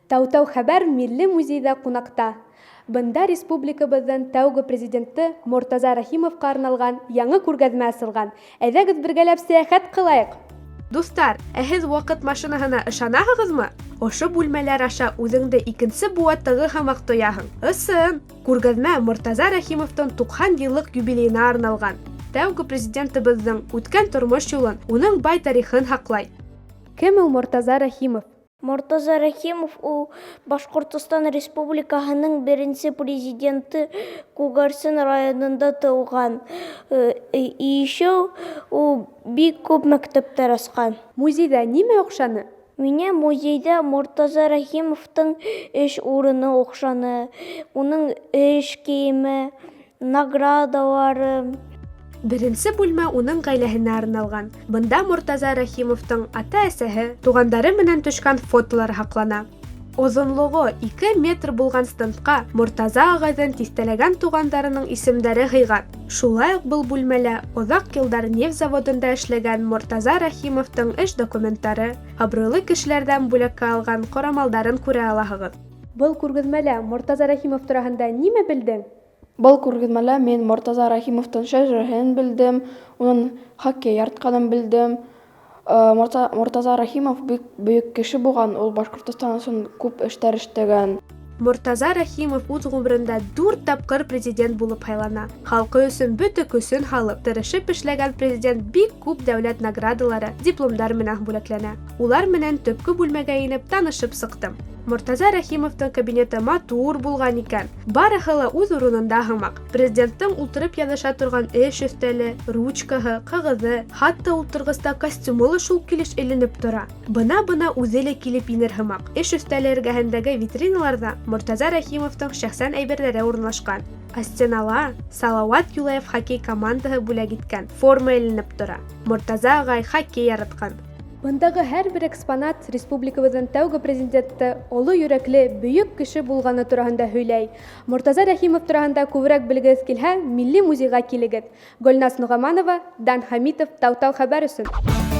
Тау-тау хәбәр Милли музейда ҡунаҡта. Бында республикабыҙҙың тәүге президенты Мортаза Рәхимовҡа арналған яңы күргәҙмә асылған. Әйҙәгеҙ бергәләп сәйәхәт ҡылайыҡ. Дуҫтар, ә һеҙ ваҡыт машинаһына ышанаһығыҙмы? Ошо бүлмәләр аша үҙеңде икенсе быуаттағы һымаҡ тояһың. Ысын! Күргәҙмә Мортаза Рәхимовтың 90 йыллыҡ юбилейына арналған. Тәүге президентыбыҙҙың үткән тормош юлын, уның бай тарихын һаҡлай. Кем ул Мортаза Рәхимов? Мортаза Рәхимов ул Башҡортостан Республикаһының беренсе президенты, Күгәрсен районында тыуған. Еще ул бик күп мәктәптәр асҡан. Музейҙа нимә оҡшаны? Миңә музейҙа Мортаза Рәхимовтың эш урыны оҡшаны. Уның эш кейеме, наградалары. Беренсе бүлмә уның ғаиләһенә арналған. Бында Мортаза Рәхимовтың ата-әсәһе, туғандары менән төшкән фотолары һаҡлана. Оҙонлоғо 2 метр булған стендҡа Мортаза ағайҙың тиҫтәләгән туғандарының исемдәре һыйған. Шулай уҡ был бүлмәлә оҙаҡ йылдар нефть заводында эшләгән Мортаза Рәхимовтың эш документтары, абруйлы кешеләрҙән бүләккә алған ҡорамалдарын күрә алаһығыҙ. Был күргәҙмәлә Мортаза Рәхимов тураһында нимә белдең? Был күргәҙмәлә мин Мортаза Рәхимовтың шәжәрәһен белдем, уның хоккей яратҡанын белдем. Мортаза Рәхимов бик бөйөк кеше булған, ул Башҡортостан өсөн күп эштәр эшләгән. Мортаза Рәхимов үҙ ғүмерендә 4 тапҡыр президент булып һайлана. Халҡы өсөн бөтә көсөн һалып, тырышып эшләгән президент бик күп дәүләт наградалары, дипломдар менән бүләкләнә. Улар менән төпкө бүлмәгә инеп танышып сыҡтым. Мортаза Рәхимовтың кабинеты матур булған икән. Барыһы ла үҙ урынында һымаҡ. Президенттың ултырып яҙыша торған эш өҫтәле, ручкаһы, ҡағыҙы, хатта ултырғыста костюмы ла шул килеш эленеп тора. Бына үҙе лә килеп инер һымаҡ. Эш өҫтәле эргәһендәге витриналарҙа Мортаза Рәхимовтың шәхсән әйберҙәре урынлашҡан. Ә стенала Салауат Юлаев хоккей командаһы бүләк иткән форма эленеп тора. Мортаза ағай хоккей яратҡан. Бындағы һәр бер экспонат республикабыҙҙың тәүге президенты оло йөрәкле, бөйөк кеше булғаны тураһында һөйләй. Мортаза Рәхимов тураһында күберәк белгегеҙ килһә, Милли музейға килегеҙ. Гөлназ Нуғаманова, Дан Хамитов, Тау-тау хәбәр өсөн.